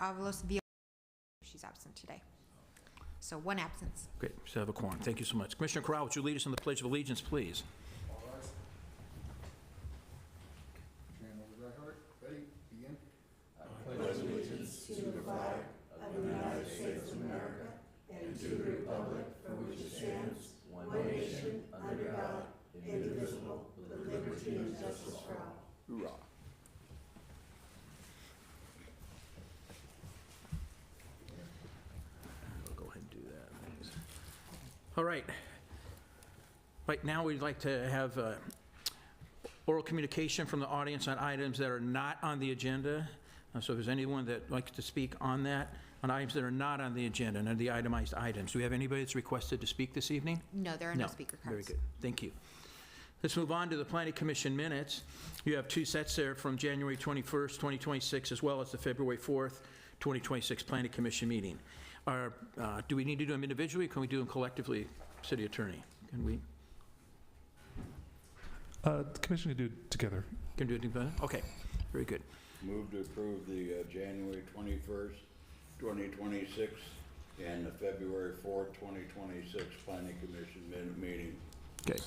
Avalos via. She's absent today. So 1 absence. Great, so have a quorum. Thank you so much. Commissioner Corral, would you lead us in the Pledge of Allegiance, please? All rise. Channel right heart. Ready? Begin. Pledge allegiance to the flag of the United States of America and to the republic for which it stands, one nation, under God, indivisible, with liberty and justice for all. Hoorah. I'll go ahead and do that. Thanks. All right. Right now, we'd like to have oral communication from the audience on items that are not on the agenda. So if there's anyone that likes to speak on that, on items that are not on the agenda, none of the itemized items. Do we have anybody that's requested to speak this evening? No, there are no speaker cards. Very good. Thank you. Let's move on to the Planning Commission minutes. You have 2 sets there from January 21st, 2026, as well as the February 4th, 2026 Planning Commission meeting. Do we need to do them individually, or can we do them collectively, City Attorney? Can we? The commission can do it together. Can do it together? Okay, very good. Move to approve the January 21st, 2026 and the February 4th, 2026 Planning Commission meeting. Okay.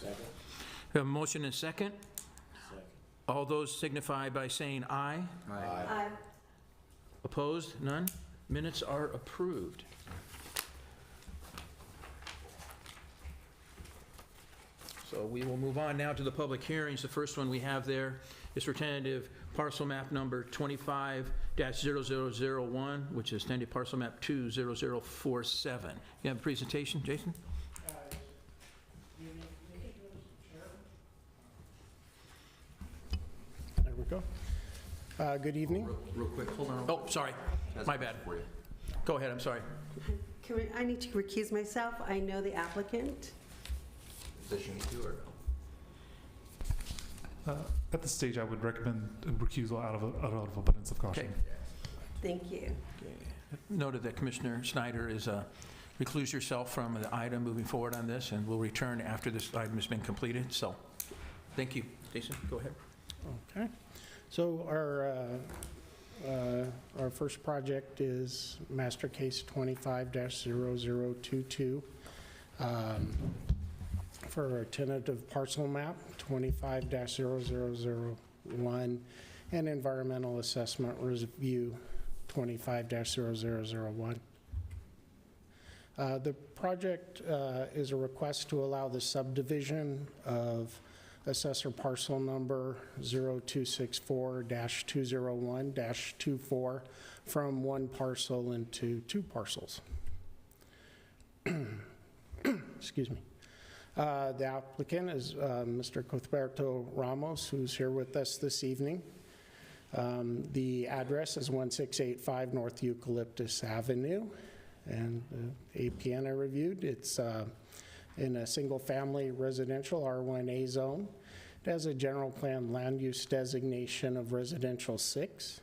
We have a motion and second. All those signify by saying aye. Aye. Opposed? None? Minutes are approved. So we will move on now to the public hearings. The first one we have there is for tentative parcel map number 25-0001, which is tentative parcel map 20047. You have a presentation, Jason? There we go. Good evening. Real quick, hold on. Oh, sorry. My bad. For you. Go ahead, I'm sorry. I need to recuse myself. I know the applicant. Does she need to or no? At this stage, I would recommend a recusal out of abundance of caution. Okay. Thank you. Noted that Commissioner Snyder is recluse yourself from the item moving forward on this, and will return after this item has been completed. So, thank you. Jason, go ahead. Okay. So our first project is master case 25-0022 for our tentative parcel map 25-0001 and environmental assessment review 25-0001. The project is a request to allow the subdivision of assessor parcel number 0264-201-24 from 1 parcel into 2 parcels. Excuse me. The applicant is Mr. Cuthberto Ramos, who's here with us this evening. The address is 1685 North Eucalyptus Avenue, and the APN I reviewed, it's in a single-family residential R1A zone. It has a general plan land use designation of residential 6,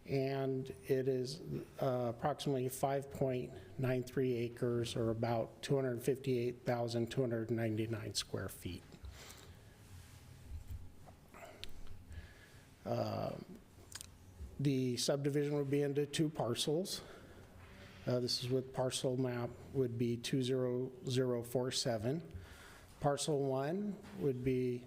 and it is approximately 5.93 acres, or about 258,299 square feet. The subdivision would be into 2 parcels. This is with parcel map would be 20047. Parcel 1 would be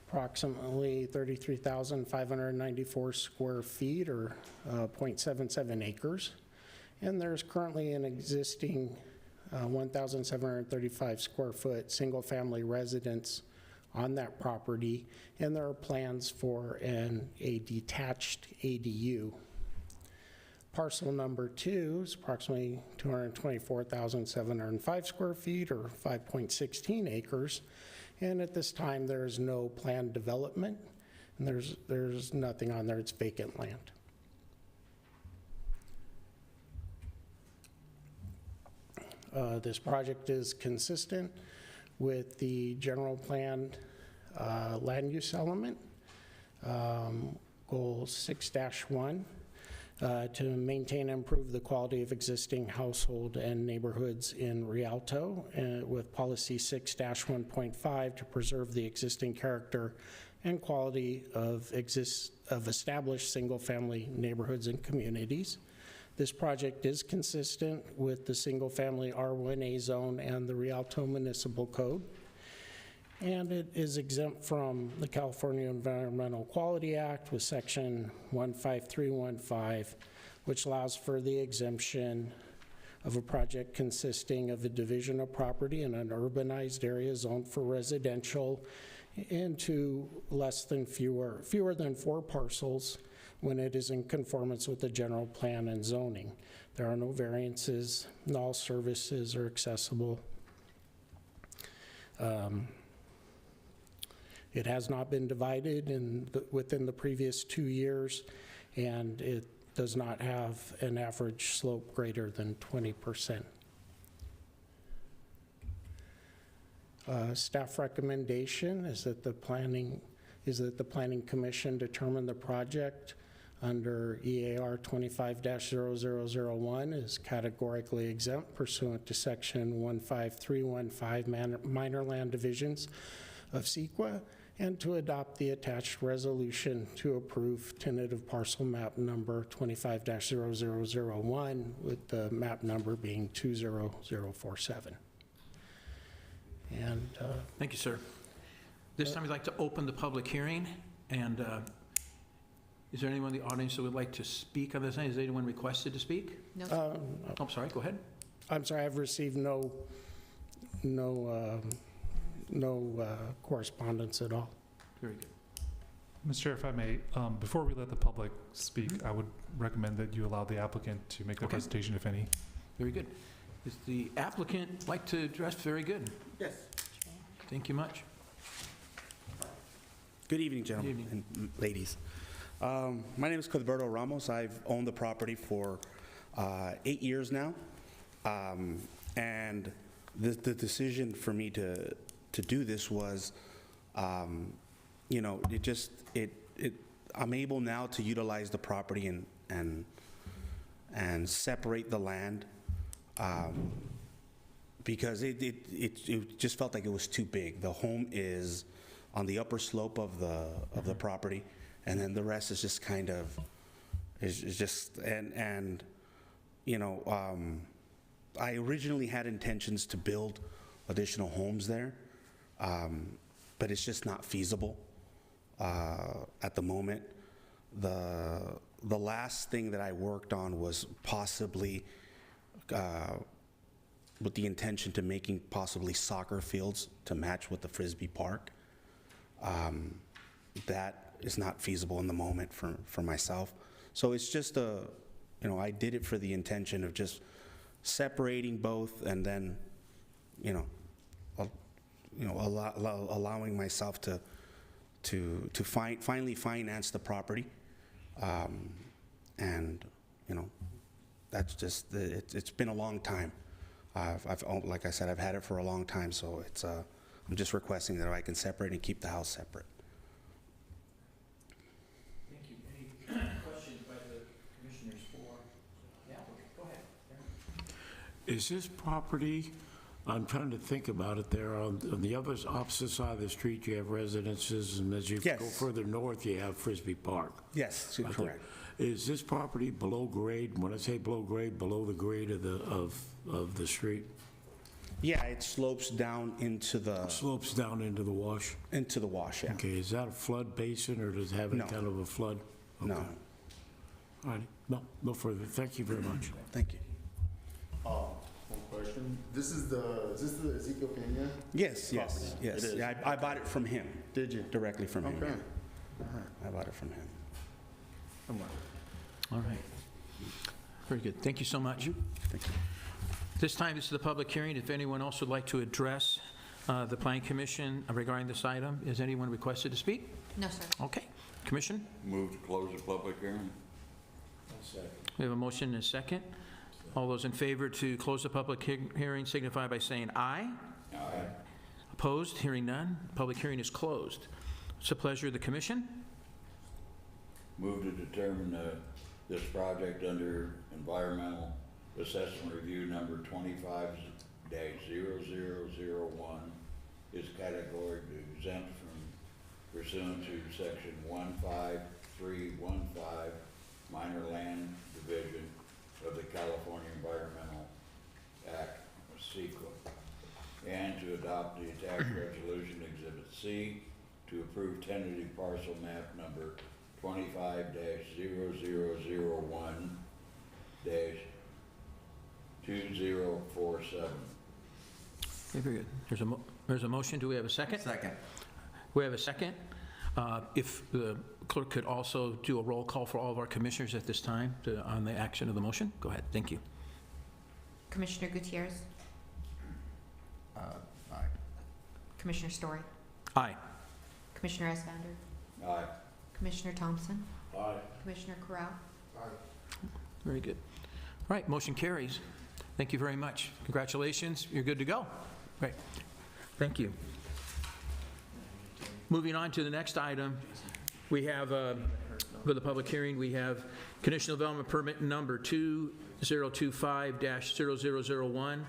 approximately 33,594 square feet, or 0.77 acres. And there's currently an existing 1,735 square foot single family residence on that property, and there are plans for a detached ADU. Parcel number 2 is approximately 224,705 square feet, or 5.16 acres. And at this time, there is no planned development, and there's nothing on there. It's vacant land. This project is consistent with the general plan land use element, goal 6-1. To maintain and improve the quality of existing household and neighborhoods in Rialto, with policy 6-1.5 to preserve the existing character and quality of established single-family neighborhoods and communities. This project is consistent with the single-family R1A zone and the Rialto Municipal Code, and it is exempt from the California Environmental Quality Act with Section 15315, which allows for the exemption of a project consisting of a division of property in an urbanized area zoned for residential into fewer than 4 parcels when it is in conformance with the general plan and zoning. There are no variances, and all services are accessible. It has not been divided within the previous 2 years, and it does not have an average slope greater than 20%. Staff recommendation is that the Planning Commission determine the project under EAR 25-0001 is categorically exempt pursuant to Section 15315 minor land divisions of CEQA, and to adopt the attached resolution to approve tentative parcel map number 25-0001 with the map number being 20047. And Thank you, sir. This time, we'd like to open the public hearing, and is there anyone in the audience that would like to speak on this? Is anyone requested to speak? No, sir. Oh, sorry, go ahead. I'm sorry, I've received no correspondence at all. Very good. Mr. Chair, if I may, before we let the public speak, I would recommend that you allow the applicant to make their Okay. presentation, if any. Very good. Does the applicant like to address? Very good. Yes. Thank you much. Good evening, gentlemen Good and ladies. My name is Cuthberto Ramos. I've owned the property for 8 years now. And the decision for me to do this was, you know, I'm able now to utilize the property and separate the land, because it just felt like it was too big. The home is on the upper slope of the property, and then the rest is just kind of and you know, I originally had intentions to build additional homes there, but it's just not feasible at the moment. The last thing that I worked on was possibly with the intention to making possibly soccer fields to match with the Frisbee Park. That is not feasible in the moment for myself. So it's just you know, I did it for the intention of just separating both, and then, you know, allowing myself to finally finance the property, and you know, that's just it's been a long time. I've like I said, I've had it for a long time, so it's I'm just requesting that I can separate and keep the house separate. Thank you. Any questions by the commissioners for the applicant? Go ahead. Is this property, I'm trying to think about it there, on the other opposite side of the street, you have residences, and as you Yes. go further north, you have Frisbee Park. Yes, Okay. correct. Is this property below grade? When I say below grade, below the grade of the street? Yeah, it slopes down into the Slopes down into the wash? wash. Yeah. Okay, is that a flood basin, or does it have any No. kind of a flood? No. Okay. All right, no further. Thank you very much. Thank you. One question. Is this the Ezekiel Pena? Yes, yes, Property. yes. It is. Yeah, I bought it from him. Did you? Directly from him. Okay. yeah. I bought it from him. All right. Very good. Thank you so much. Thank you. This time, this is the public hearing. If anyone else would like to address the Planning Commission regarding this item, is anyone requested to speak? No, sir. Okay. Commission, Move to close the public hearing. we have a motion and a second. All those in favor to close the public hearing signify by saying aye. Aye. Opposed? Hearing none. Public hearing is closed. It's the pleasure of the commission. Move to determine this project under environmental assessment review number 25-0001 is categorically exempt from pursuant to section 15315 minor land division of the California Environmental Act, CEQA, and to adopt the attached resolution Exhibit C to approve tentative parcel map number 25-0001-2047. Okay, very good. There's a motion. Do we have a second? Second. We have a second. If the clerk could also do a roll call for all of our commissioners at this time on the action of the motion. Go ahead. Thank you. Commissioner Gutierrez, Aye. Commissioner Story, Aye. Commissioner Esvander, Aye. Commissioner Thompson, Aye. Commissioner Corral. Very good. All right, motion carries. Thank you very much. Congratulations. You're good to go. Great. Thank you. Moving on to the next item, we have, for the public hearing, we have conditional development permit number 2025-0001.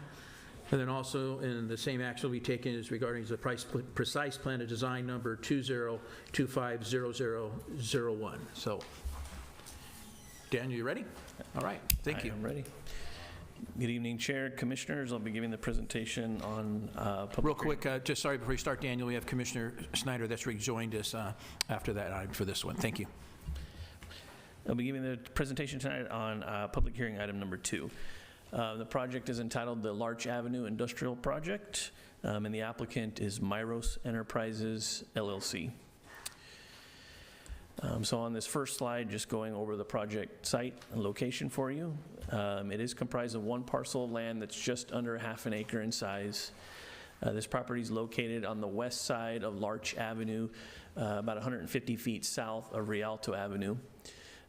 And then also, in the same action will be taken is regarding the precise plan of design number 2025-0001. So, Dan, you ready? All right, thank you. I am ready. Good evening, Chair, Commissioners. I'll be giving the presentation on public... Real quick, just sorry, before you start, Daniel, we have Commissioner Snyder that's rejoined us after that item for this one. Thank you. I'll be giving the presentation tonight on public hearing item number 2. The project is entitled the Larch Avenue Industrial Project, and the applicant is Myros Enterprises, LLC. So on this first slide, just going over the project site and location for you. It is comprised of one parcel of land that's just under half an acre in size. This property is located on the west side of Larch Avenue, about 150 feet south of Rialto Avenue.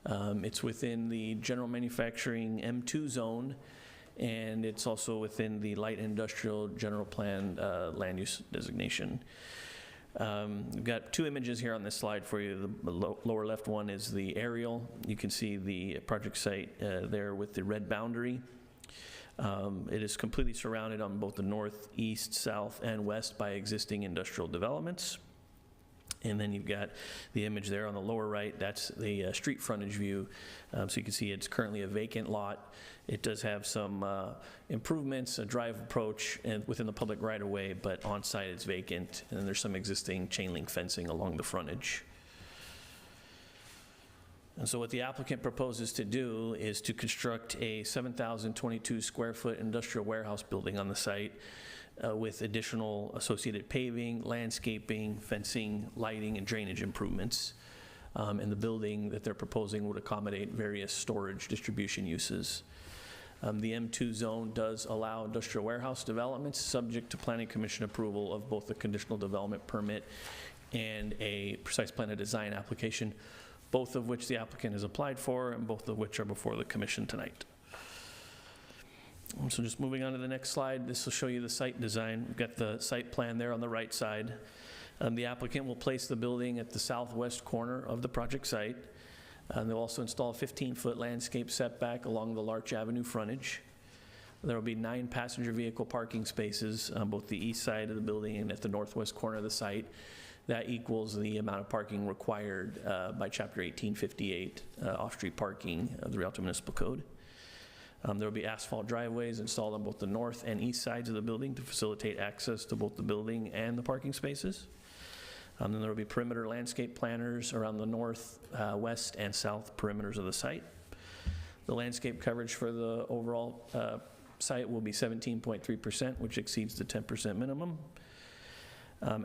It's within the general manufacturing M2 zone, and it's also within the light industrial general plan land use designation. We've got two images here on this slide for you. The lower left one is the aerial. You can see the project site there with the red boundary. It is completely surrounded on both the north, east, south, and west by existing industrial developments. And then you've got the image there on the lower right. That's the street frontage view. So you can see it's currently a vacant lot. It does have some improvements, a drive approach and within the public right-of-way, but on site it's vacant. And then there's some existing chain link fencing along the frontage. And so what the applicant proposes to do is to construct a 7,022 square foot industrial warehouse building on the site with additional associated paving, landscaping, fencing, lighting, and drainage improvements. And the building that they're proposing would accommodate various storage distribution uses. The M2 zone does allow industrial warehouse developments subject to Planning Commission approval of both the conditional development permit and a precise plan of design application, both of which the applicant has applied for and both of which are before the Commission tonight. So just moving on to the next slide, this will show you the site design. We've got the site plan there on the right side. The applicant will place the building at the southwest corner of the project site. They'll also install a 15-foot landscape setback along the Larch Avenue frontage. There will be 9 passenger vehicle parking spaces on both the east side of the building and at the northwest corner of the site. That equals the amount of parking required by Chapter 1858, off-street parking of the Rialto Municipal Code. There will be asphalt driveways installed on both the north and east sides of the building to facilitate access to both the building and the parking spaces. Then there will be perimeter landscape planters around the north, west, and south perimeters of the site. The landscape coverage for the overall site will be 17.3%, which exceeds the 10% minimum.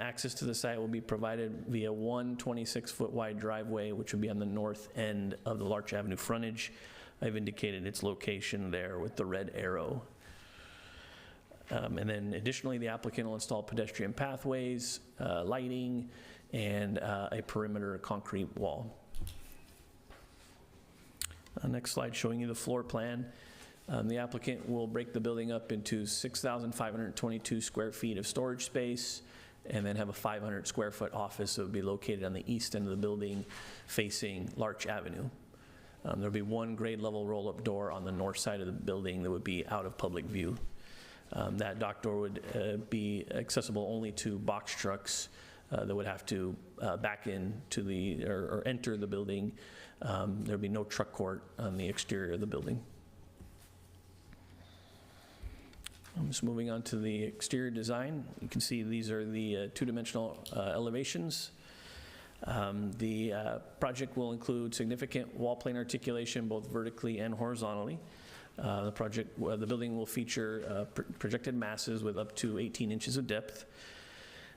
Access to the site will be provided via one 26-foot wide driveway, which will be on the north end of the Larch Avenue frontage. I've indicated its location there with the red arrow. And then additionally, the applicant will install pedestrian pathways, lighting, and a perimeter concrete wall. Next slide showing you the floor plan. The applicant will break the building up into 6,522 square feet of storage space and then have a 500 square foot office that would be located on the east end of the building facing Larch Avenue. There'll be one grade level roll-up door on the north side of the building that would be out of public view. That dock door would be accessible only to box trucks that would have to back into the, or enter the building. There'd be no truck court on the exterior of the building. I'm just moving on to the exterior design. You can see these are the two-dimensional elevations. The project will include significant wall plane articulation, both vertically and horizontally. The building will feature projected masses with up to 18 inches of depth.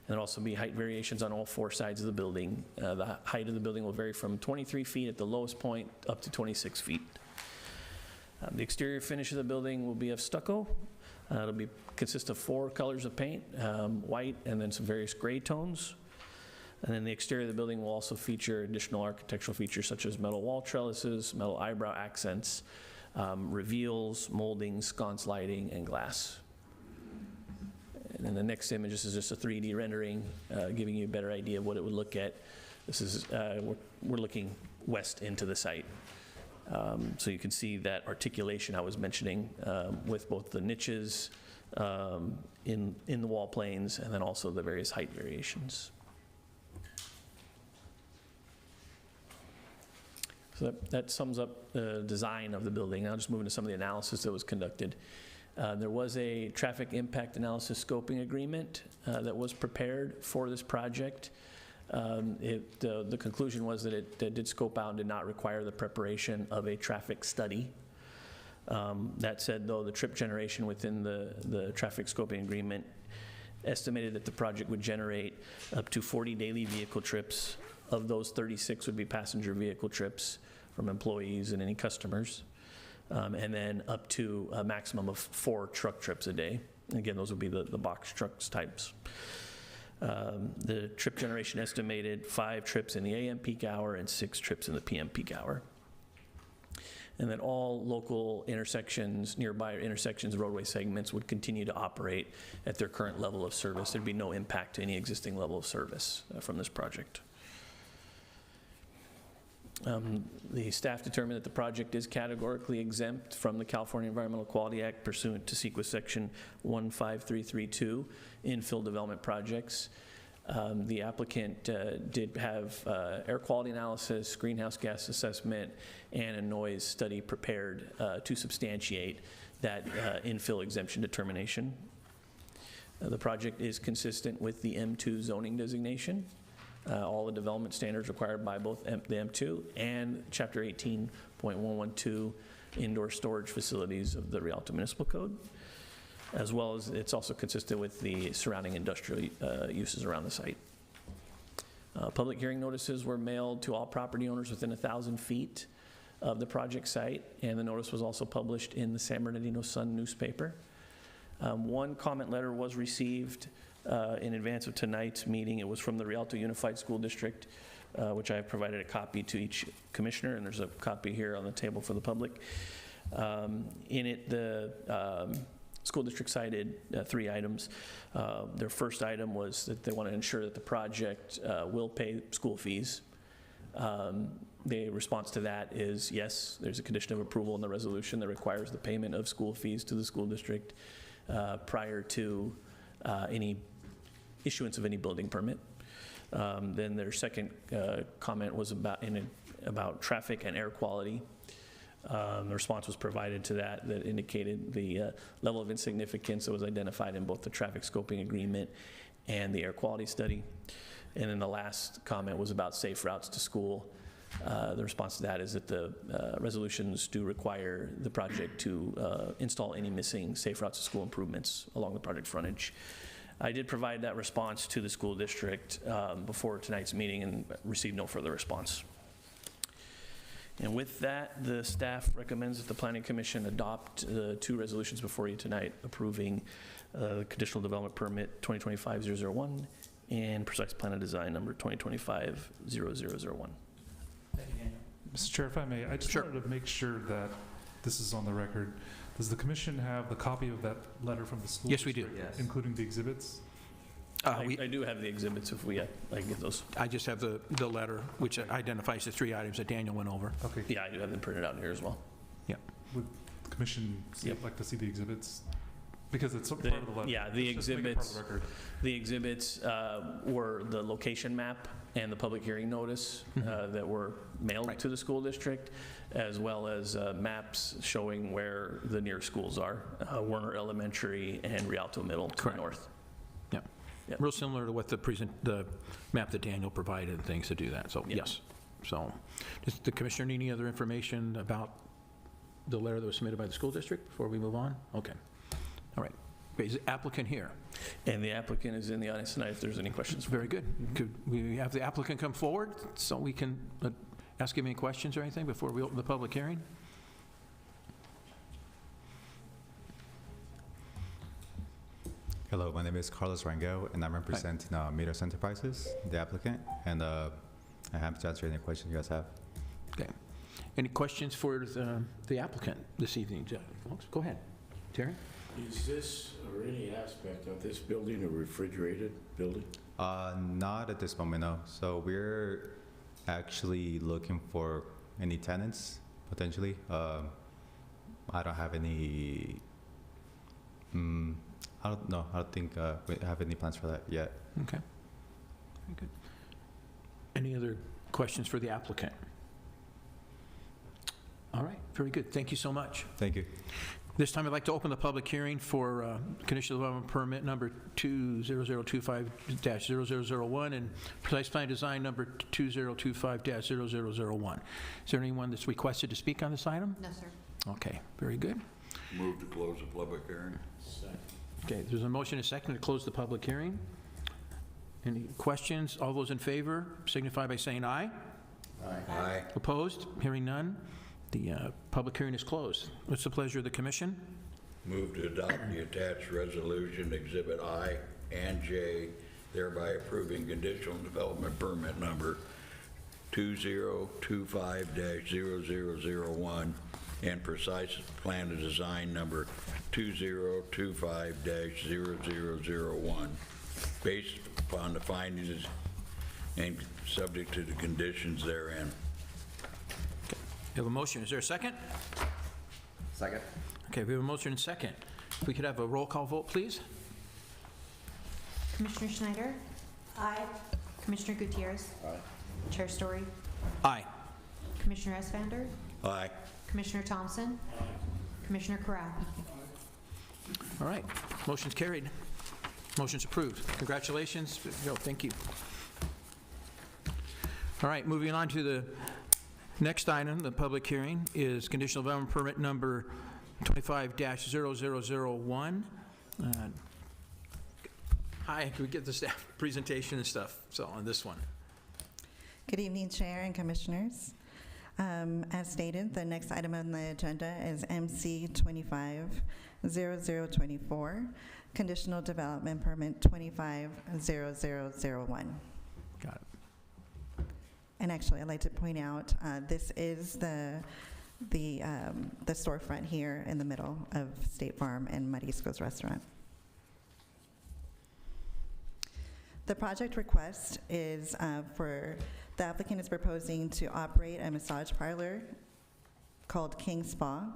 And there'll also be height variations on all 4 sides of the building. The height of the building will vary from 23 feet at the lowest point up to 26 feet. The exterior finish of the building will be of stucco. It'll consist of 4 colors of paint, white and then some various gray tones. And then the exterior of the building will also feature additional architectural features such as metal wall trellises, metal eyebrow accents, reveals, moldings, sconce lighting, and glass. And then the next image, this is just a 3D rendering, giving you a better idea of what it would look at. This is, we're looking west into the site. So you can see that articulation I was mentioning with both the niches in the wall planes and then also the various height variations. So that sums up the design of the building. I'll just move into some of the analysis that was conducted. There was a traffic impact analysis scoping agreement that was prepared for this project. The conclusion was that it did scope out and did not require the preparation of a traffic study. That said, though, the trip generation within the traffic scoping agreement estimated that the project would generate up to 40 daily vehicle trips. Of those, 36 would be passenger vehicle trips from employees and any customers, and then up to a maximum of 4 truck trips a day. And again, those would be the box trucks types. The trip generation estimated 5 trips in the AM peak hour and 6 trips in the PM peak hour. And that all local intersections, nearby intersections, roadway segments would continue to operate at their current level of service. There'd be no impact to any existing level of service from this project. The staff determined that the project is categorically exempt from the California Environmental Quality Act pursuant to CEQA Section 15332, infill development projects. The applicant did have air quality analysis, greenhouse gas assessment, and a noise study prepared to substantiate that infill exemption determination. The project is consistent with the M2 zoning designation. All the development standards required by both the M2 and Chapter 18.112 indoor storage facilities of the Rialto Municipal Code, as well as it's also consistent with the surrounding industrial uses around the site. Public hearing notices were mailed to all property owners within 1,000 feet of the project site, and the notice was also published in the San Bernardino Sun newspaper. One comment letter was received in advance of tonight's meeting. It was from the Rialto Unified School District, which I have provided a copy to each commissioner, and there's a copy here on the table for the public. In it, the school district cited 3 items. Their first item was that they want to ensure that the project will pay school fees. The response to that is yes, there's a condition of approval in the resolution that requires the payment of school fees to the school district prior to any issuance of any building permit. Then their second comment was about traffic and air quality. The response was provided to that indicated the level of insignificance that was identified in both the traffic scoping agreement and the air quality study. And then the last comment was about safe routes to school. The response to that is that the resolutions do require the project to install any missing safe routes to school improvements along the project frontage. I did provide that response to the school district before tonight's meeting and received no further response. And with that, the staff recommends that the Planning Commission adopt the 2 resolutions before you tonight, approving conditional development permit 2025-001 and precise plan of design number 2025-0001. Mr. Chair, if I may, I just wanted to make sure that this is on the record. Does the commission have the copy of that letter from the school? Yes, we do. Yes. Including the exhibits? I do have the exhibits if I can get those. I just have the letter, which identifies the 3 items that Daniel went over. Okay. Yeah, I do have them printed out here as well. Yeah. Would the commission like to see the exhibits? Because it's part of the letter. Yeah, the Let's just make it part of the record. The exhibits were the location map and the public hearing notice that were mailed to the school district, as well as maps showing where the near schools are, Warner Elementary and Rialto Middle to the north. Yep. Yep. Real similar to what the map that Daniel provided and things to do that, so, Yep. yes. So, does the commissioner need any other information about the letter that was submitted by the school district before we move on? Okay. All right. Is the applicant here? And the applicant is in the audience tonight if there's any questions. Very good. Could we have the applicant come forward so we can ask him any questions or anything before we open the public hearing? Hello, my name is Carlos Rangel, and I'm representing Midas Enterprises, the applicant, and I'm happy to answer any questions you guys have. Okay. Any questions for the applicant this evening? Folks, go ahead. Terry? Is this, or any aspect of this building, a refrigerated building? Not at this moment, no. So we're actually looking for any tenants, potentially. I don't have any, I don't know. I don't think we have any plans for that yet. Okay. Very good. Any other questions for the applicant? All right, very good. Thank you so much. Thank you. This time, I'd like to open the public hearing for conditional development permit number 20025-0001 and precise plan design number 2025-0001. Is there anyone that's requested to speak on this item? No, sir. Okay, very good. Move to close the public hearing. Okay, there's a motion and a second to close the public hearing. Any questions? All those in favor signify by saying aye. Aye. Opposed? Hearing none. The public hearing is closed. What's the pleasure of the commission? Move to adopt the attached resolution, Exhibit I and J, thereby approving conditional development permit number 2025-0001 and precise plan of design number 2025-0001, based upon the findings and subject to the conditions therein. We have a motion. Is there a second? Second. Okay, we have a motion and second. If we could have a roll call vote, please? Commissioner Schneider? Aye. Commissioner Gutierrez? Aye. Chair Story? Aye. Commissioner Esvander? Aye. Commissioner Thompson? Commissioner Corral? All right, motion's carried. Motion's approved. Congratulations. Joe, thank you. All right, moving on to the next item, the public hearing, is conditional development permit number 25-0001. Hi, can we get the staff presentation and stuff, so on this one? Good evening, Chair and Commissioners. As stated, the next item on the agenda is MC 25-0024, conditional development permit 25-0001. Got it. And actually, I'd like to point out, this is the storefront here in the middle of State Farm and Marisco's Restaurant. The project request is for, the applicant is proposing to operate a massage parlor called King Spa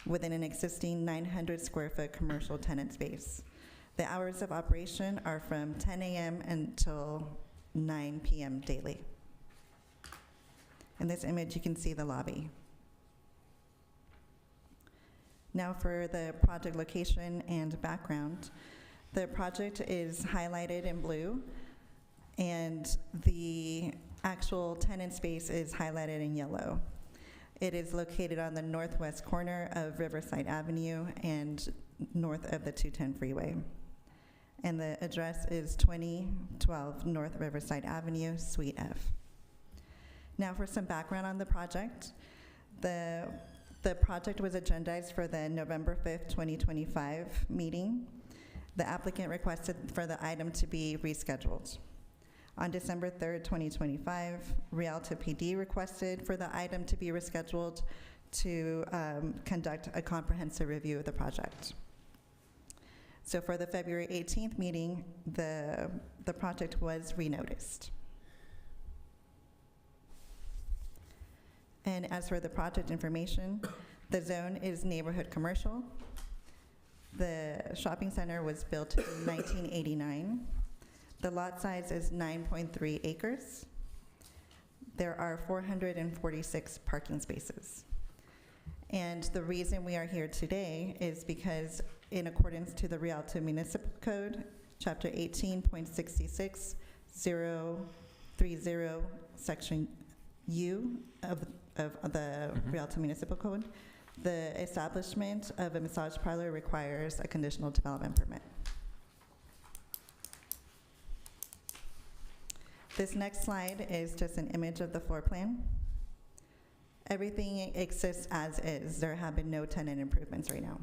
within an existing 900 square foot commercial tenant space. The hours of operation are from 10 a.m. until 9 p.m. daily. In this image, you can see the lobby. Now for the project location and background. The project is highlighted in blue, and the actual tenant space is highlighted in yellow. It is located on the northwest corner of Riverside Avenue and north of the 210 freeway. And the address is 2012 North Riverside Avenue, Suite F. Now for some background on the project. The project was agendized for the November 5th, 2025 meeting. The applicant requested for the item to be rescheduled. On December 3rd, 2025, Rialto PD requested for the item to be rescheduled to conduct a comprehensive review of the project. So for the February 18th meeting, the project was renoticed. And as for the project information, the zone is neighborhood commercial. The shopping center was built in 1989. The lot size is 9.3 acres. There are 446 parking spaces. And the reason we are here today is because in accordance to the Rialto Municipal Code, Chapter 18.66, 030, Section U of the Rialto Municipal Code, the establishment of a massage parlor requires a conditional development permit. This next slide is just an image of the floor plan. Everything exists as is. There have been no tenant improvements right now.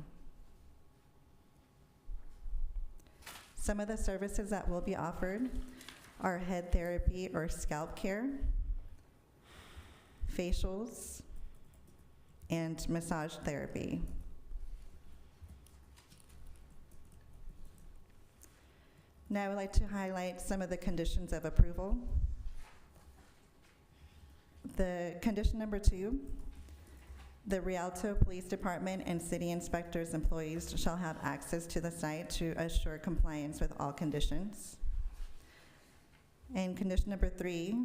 Some of the services that will be offered are head therapy or scalp care, facials, and massage therapy. Now I would like to highlight some of the conditions of approval. The condition number 2, the Rialto Police Department and city inspectors' employees shall have access to the site to assure compliance with all conditions. And condition number 3,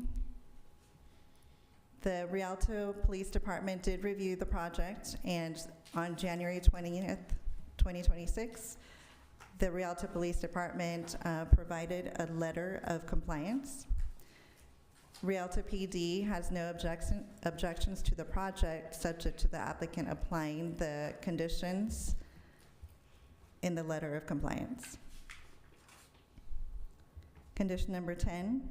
the Rialto Police Department did review the project, and on January 20th, 2026, the Rialto Police Department provided a letter of compliance. Rialto PD has no objections to the project, subject to the applicant applying the conditions in the letter of compliance. Condition number 10,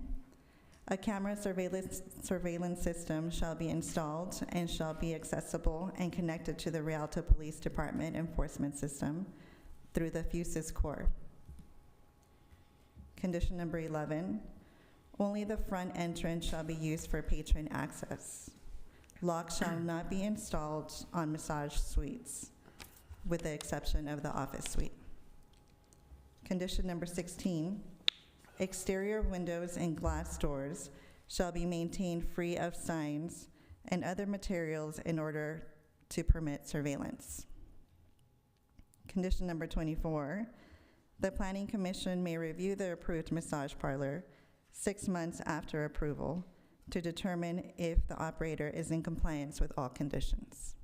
a camera surveillance system shall be installed and shall be accessible and connected to the Rialto Police Department enforcement system through the FUSIS core. Condition number 11, only the front entrance shall be used for patron access. Locks shall not be installed on massage suites, with the exception of the office suite. Condition number 16, exterior windows and glass doors shall be maintained free of signs and other materials in order to permit surveillance. Condition number 24, the Planning Commission may review the approved massage parlor 6 months after approval to determine if the operator is in compliance with all conditions.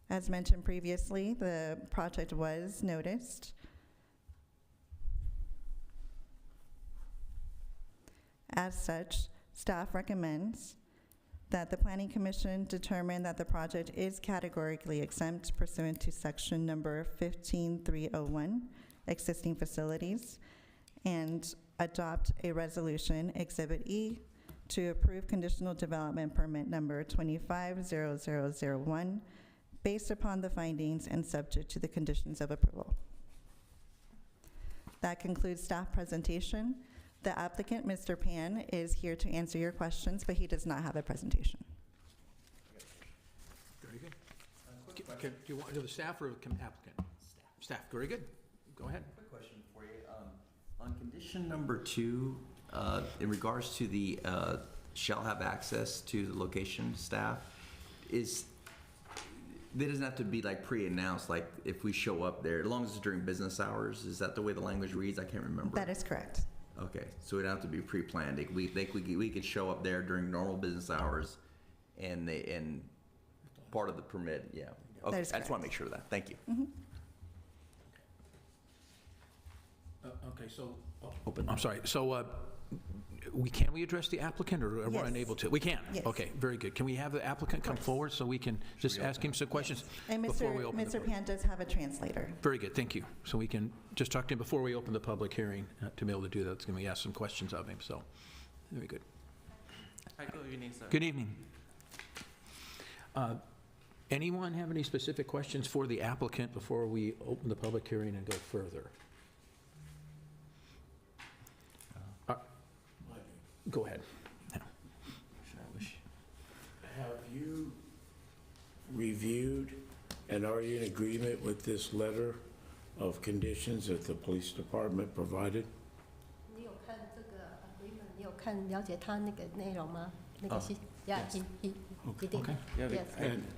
As mentioned previously, the project was noticed. As such, staff recommends that the Planning Commission determine that the project is categorically exempt pursuant to section number 15301, existing facilities, and adopt a resolution, Exhibit E, to approve conditional development permit number 250001 based upon the findings and subject to the conditions of approval. That concludes staff presentation. The applicant, Mr. Pan, is here to answer your questions, but he does not have a presentation. Very good. Do you want to do the staff or applicant? Staff. Very good. Go ahead. Quick question for you. On condition number 2, in regards to the shall have access to the location staff, that doesn't have to be like pre-announced, like if we show up there, as long as it's during business hours. Is that the way the language reads? I can't remember. That is correct. Okay, so it don't have to be pre-planned. We could show up there during normal business hours, and part of the permit, yeah. Okay, I just want to make sure of that. Thank you. Mm-hmm. Okay, so, I'm sorry. So, can we address the applicant, or are we Yes. unable to? We can? Yes. Okay, very good. Can we have the applicant come forward so we can just ask him some questions And before we open the Mr. public? Pan does have a translator. Very good, thank you. So we can just talk to him before we open the public hearing to be able to do that. It's going to be ask some questions of him, so, very good. Hi, good evening, sir. Good evening. Anyone have any specific questions for the applicant before we open the public hearing and go further? Go ahead. Yeah. Have you reviewed and are you in agreement with this letter of conditions that the police department provided? 你有看这个 agreement？ 你有看了解它那个内容吗？ Yeah, he did. Okay. Yes.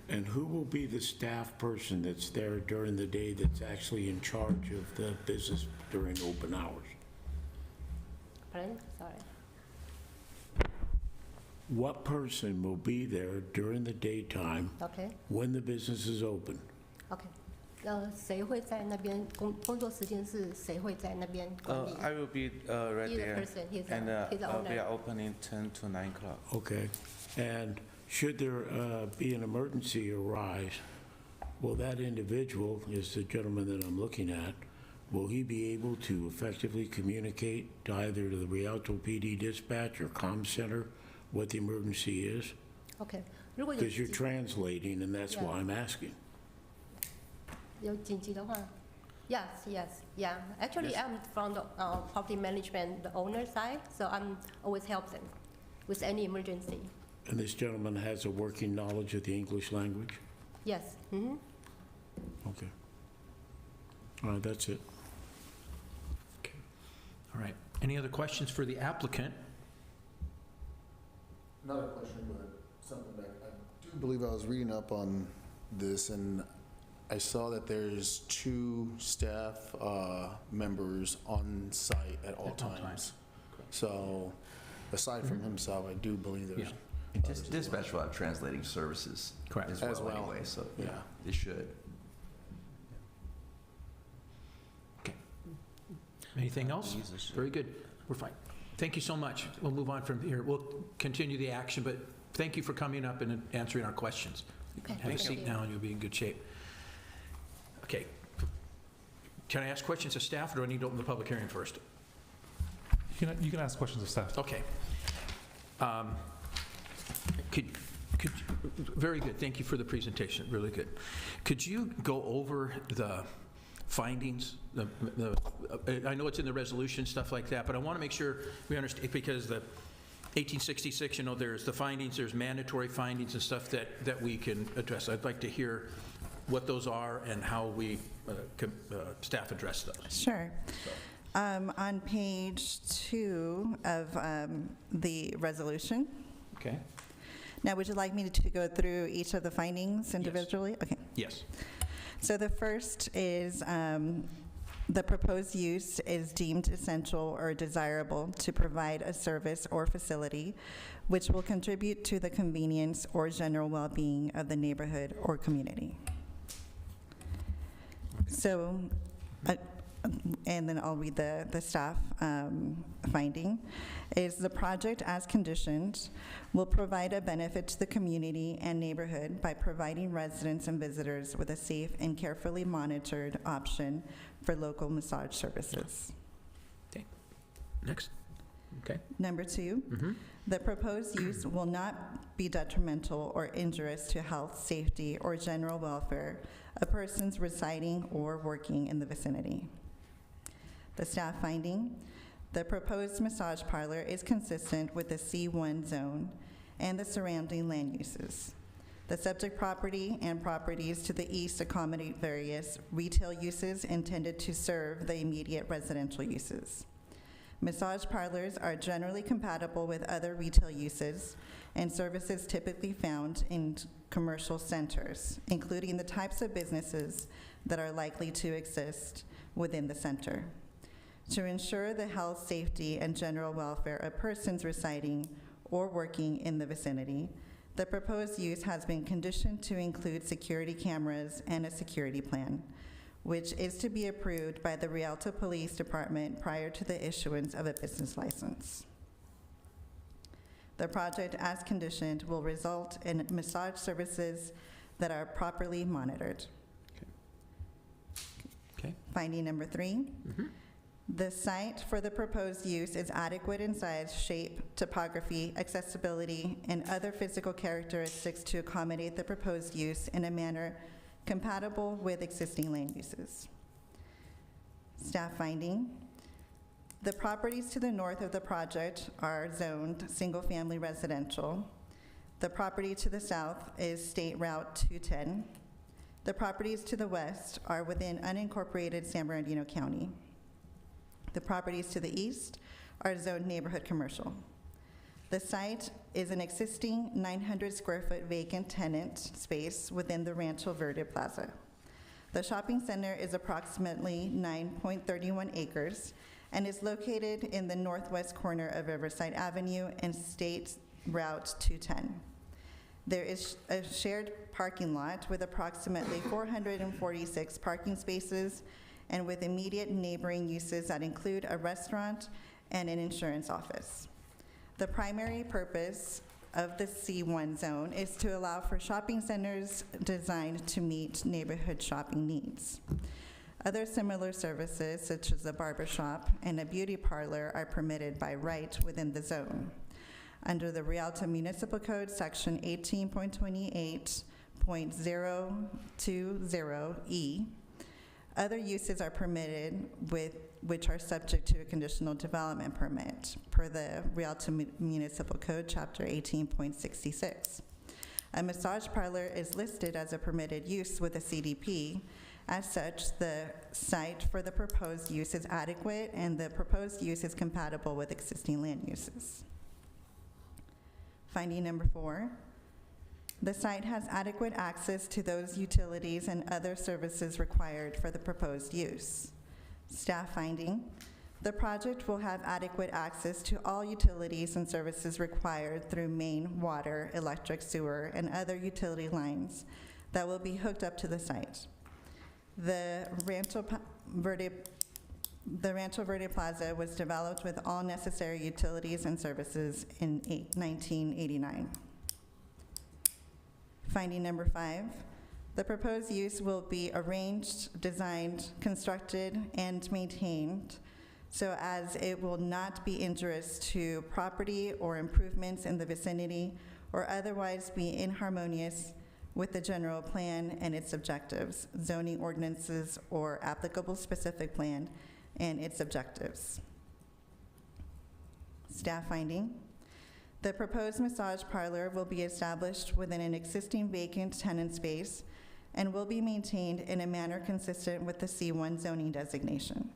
And who will be the staff person that's there during the day that's actually in charge of the business during open hours? Pardon? Sorry. What person will be there during the daytime Okay. when the business is open? OK，谁会在那边工作时间是谁会在那边管理 I will be right He's the there. person, he's the- And he's the we owner. are opening 10 to 9 o'clock. Okay. And should there be an emergency arise, will that individual, is the gentleman that I'm looking at, will he be able to effectively communicate to either to the Rialto PD dispatch or comm center what the emergency is? OK，如果有 Because you're translating, and that's why I'm asking. 有紧急的话 Yes, yes, yeah. Actually, I'm from the property management, the owner side, so I'm always help them with any emergency. And this gentleman has a working knowledge of the English language? Yes. Okay. All right, that's it. All right. Any other questions for the applicant? Not a question, but something that I do believe I was reading up on this, and I saw that there's 2 staff members on site at all times. So aside from himself, I do believe there's others as Dispatch will have translating services Correct. as As well well. anyway, so Yeah. it should. Anything else? Very good. We're fine. Thank you so much. We'll move on from here. We'll continue the action, but thank you for coming up and answering our questions. Have a seat now and you'll be in good shape. Okay. Can I ask questions of staff, or do I need to open the public hearing first? You can ask questions of staff. Okay. Very good. Thank you for the presentation. Really good. Could you go over the findings? I know it's in the resolution, stuff like that, but I want to make sure we understand, because the 1866, there's the findings, there's mandatory findings and stuff that we can address. I'd like to hear what those are and how we, staff address those. Sure. On page 2 of the resolution. Okay. Now, would you like me to go through each of the findings individually? Okay. Yes. So the first is the proposed use is deemed essential or desirable to provide a service or facility which will contribute to the convenience or general well-being of the neighborhood or community. So, and then I'll read the staff finding, is the project as conditioned will provide a benefit to the community and neighborhood by providing residents and visitors with a safe and carefully monitored option for local massage services. Okay. Next. Okay. Number 2, the proposed use will not be detrimental or injurious to health, safety, or general welfare of persons residing or working in the vicinity. The staff finding, the proposed massage parlor is consistent with the C1 zone and the surrounding land uses. The subject property and properties to the east accommodate various retail uses intended to serve the immediate residential uses. Massage parlors are generally compatible with other retail uses and services typically found in commercial centers, including the types of businesses that are likely to exist within the center. To ensure the health, safety, and general welfare of persons residing or working in the vicinity, the proposed use has been conditioned to include security cameras and a security plan, which is to be approved by the Rialto Police Department prior to the issuance of a business license. The project, as conditioned, will result in massage services that are properly monitored. Okay. Finding number 3. The site for the proposed use is adequate in size, shape, topography, accessibility, and other physical characteristics to accommodate the proposed use in a manner compatible with existing land uses. Staff finding, the properties to the north of the project are zoned single-family residential. The property to the south is State Route 210. The properties to the west are within unincorporated San Bernardino County. The properties to the east are zoned neighborhood commercial. The site is an existing 900 square foot vacant tenant space within the Rancho Verde Plaza. The shopping center is approximately 9.31 acres and is located in the northwest corner of Riverside Avenue and State Route 210. There is a shared parking lot with approximately 446 parking spaces and with immediate neighboring uses that include a restaurant and an insurance office. The primary purpose of the C1 zone is to allow for shopping centers designed to meet neighborhood shopping needs. Other similar services, such as a barber shop and a beauty parlor, are permitted by right within the zone. Under the Rialto Municipal Code, Section 18.28.020E, other uses are permitted which are subject to a conditional development permit per the Rialto Municipal Code, Chapter 18.66. A massage parlor is listed as a permitted use with a CDP. As such, the site for the proposed use is adequate and the proposed use is compatible with existing land uses. Finding number 4, the site has adequate access to those utilities and other services required for the proposed use. Staff finding, the project will have adequate access to all utilities and services required through main water, electric, sewer, and other utility lines that will be hooked up to the site. The Rancho Verde Plaza was developed with all necessary utilities and services in 1989. Finding number 5, the proposed use will be arranged, designed, constructed, and maintained so as it will not be injurious to property or improvements in the vicinity or otherwise be inharmonious with the general plan and its objectives, zoning ordinances, or applicable specific plan and its objectives. Staff finding, the proposed massage parlor will be established within an existing vacant tenant space and will be maintained in a manner consistent with the C1 zoning designation.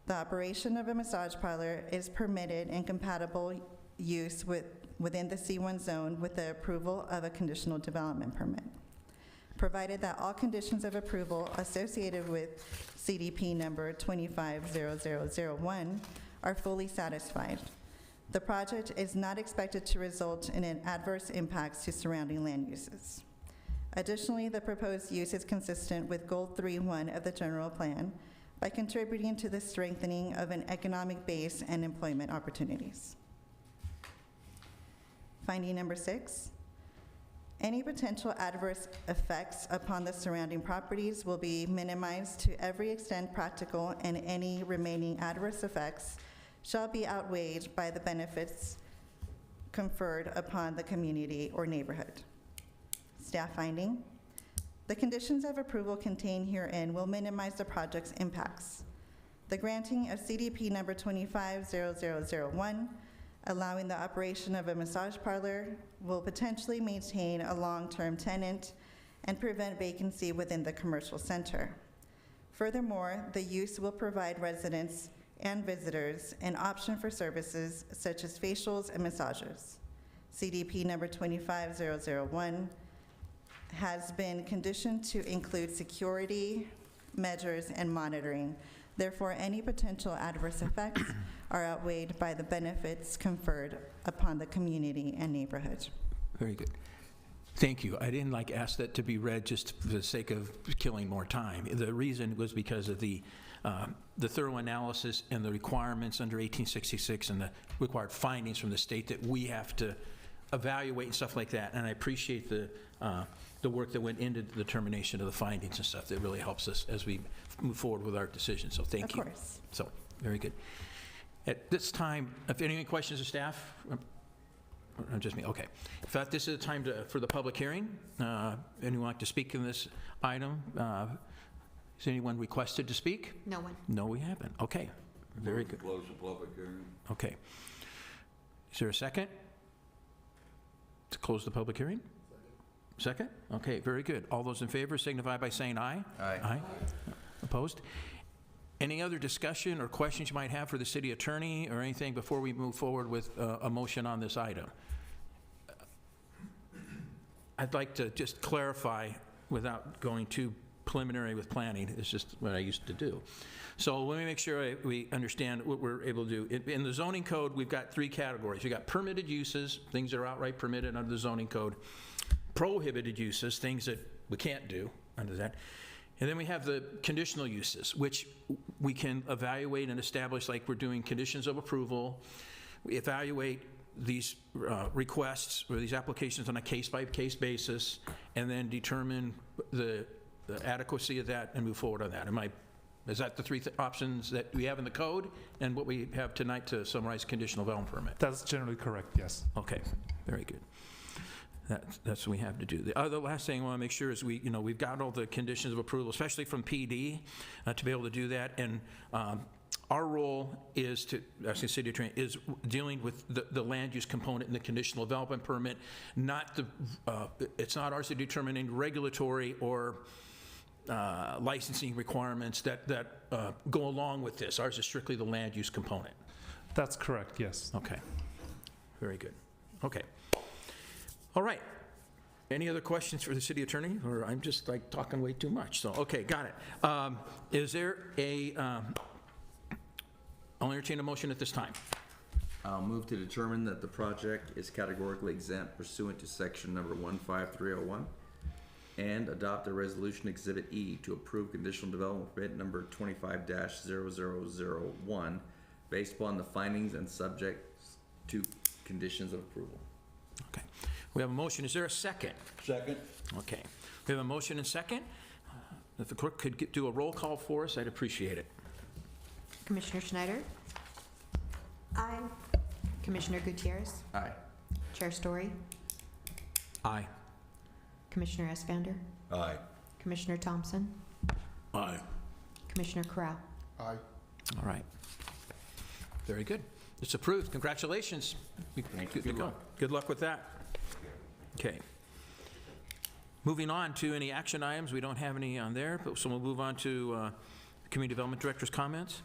The operation of a massage parlor is permitted and compatible use within the C1 zone with the approval of a conditional development permit, provided that all conditions of approval associated with CDP number 250001 are fully satisfied. The project is not expected to result in an adverse impacts to surrounding land uses. Additionally, the proposed use is consistent with Goal 3.1 of the general plan by contributing to the strengthening of an economic base and employment opportunities. Finding number 6, any potential adverse effects upon the surrounding properties will be minimized to every extent practical, and any remaining adverse effects shall be outweighed by the benefits conferred upon the community or neighborhood. Staff finding, the conditions of approval contained herein will minimize the project's impacts. The granting of CDP number 250001, allowing the operation of a massage parlor, will potentially maintain a long-term tenant and prevent vacancy within the commercial center. Furthermore, the use will provide residents and visitors an option for services such as facials and massages. CDP number 25001 has been conditioned to include security measures and monitoring. Therefore, any potential adverse effects are outweighed by the benefits conferred upon the community and neighborhood. Very good. Thank you. I didn't ask that to be read just for the sake of killing more time. The reason was because of the thorough analysis and the requirements under 1866 and the required findings from the state that we have to evaluate and stuff like that. And I appreciate the work that went into the determination of the findings and stuff. That really helps us as we move forward with our decision. So thank you. Of course. So, very good. At this time, if any questions of staff? Or just me, okay. In fact, this is the time for the public hearing. Anyone like to speak in this item? Is anyone requested to speak? No one. No, we haven't. Okay, very good. Close the public hearing. Okay. Is there a second? To close the public hearing? Second? Okay, very good. All those in favor signify by saying aye. Aye. Aye. Opposed? Any other discussion or questions you might have for the city attorney or anything before we move forward with a motion on this item? I'd like to just clarify without going too preliminary with planning. It's just what I used to do. So let me make sure we understand what we're able to do. In the zoning code, we've got 3 categories. We've got permitted uses, things that are outright permitted under the zoning code. Prohibited uses, things that we can't do under that. And then we have the conditional uses, which we can evaluate and establish, like we're doing conditions of approval. We evaluate these requests or these applications on a case-by-case basis, and then determine the adequacy of that and move forward on that. Is that the 3 options that we have in the code and what we have tonight to summarize conditional development permit? That's generally correct, yes. Okay, very good. That's what we have to do. The other last thing I want to make sure is we've got all the conditions of approval, especially from PD, to be able to do that. And our role is as the city attorney, is dealing with the land use component in the conditional development permit. It's not ours to determine any regulatory or licensing requirements that go along with this. Ours is strictly the land use component. That's correct, yes. Okay, very good. Okay. All right. Any other questions for the city attorney? Or I'm just like talking way too much. So, okay, got it. Is there I'll entertain a motion at this time. I'll move to determine that the project is categorically exempt pursuant to section number 15301 and adopt a resolution exhibit E to approve conditional development permit number 25-0001 based upon the findings and subject to conditions of approval. Okay. We have a motion. Is there a second? Second. Okay. We have a motion and second. If the clerk could do a roll call for us, I'd appreciate it. Commissioner Schneider? Aye. Commissioner Gutierrez? Aye. Chair Story? Aye. Commissioner Esvander? Aye. Commissioner Thompson? Aye. Commissioner Corral? Aye. All right. Very good. It's approved. Congratulations. Thank you. Good to go. Good luck with that. Okay. Moving on to any action items. We don't have any on there, so we'll move on to Community Development Director's comments.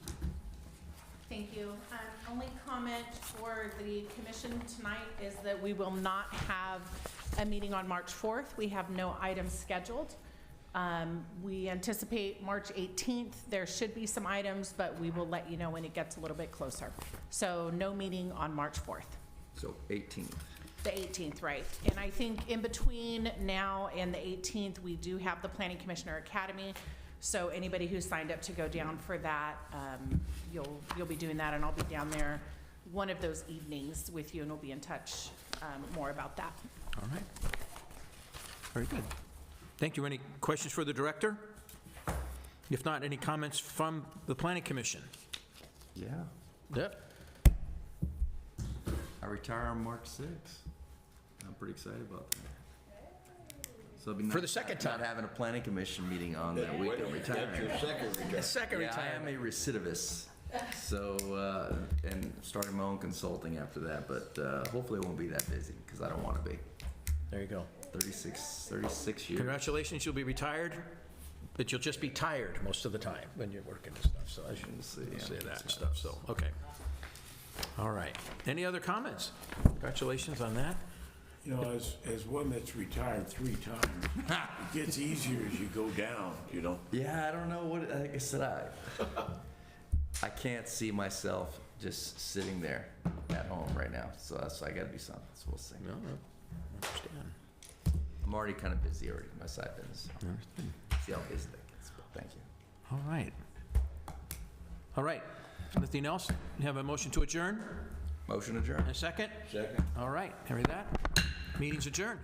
Thank you. Only comment for the commission tonight is that we will not have a meeting on March 4th. We have no items scheduled. We anticipate March 18th. There should be some items, but we will let you know when it gets a little bit closer. So no meeting on March 4th. So 18th. The 18th, right. And I think in between now and the 18th, we do have the Planning Commissioner Academy. So anybody who signed up to go down for that, you'll be doing that, and I'll be down there one of those evenings with you, and we'll be in touch more about that. All right. Very good. Thank you. Any questions for the director? If not, any comments from the Planning Commission? Yeah. Yep. I retire on March 6th. I'm pretty excited about that. So it'll be nice For the second time. not having a planning commission meeting on that week of retiring. That's your second return. Second Yeah, I retirement. am a recidivist. So, and starting my own consulting after that, but hopefully it won't be that busy because I don't want to be. There you go. 36 years. Congratulations, you'll be retired, but you'll just be tired most of the time when you're working and stuff, so I shouldn't say that and stuff, so, okay. All right. Any other comments? Congratulations on that. You know, as one that's retired 3 times, it gets easier as you go down, you know? Yeah, I don't know what, like I said, I can't see myself just sitting there at home right now, so I gotta do something, so we'll see. No, I understand. I'm already kind of busy already, my side business. So. See how busy that gets, but thank you. All right. All right. Anything else? You have a motion to adjourn? Motion adjourned. A second? Second. All right. Hear that? Meeting's adjourned.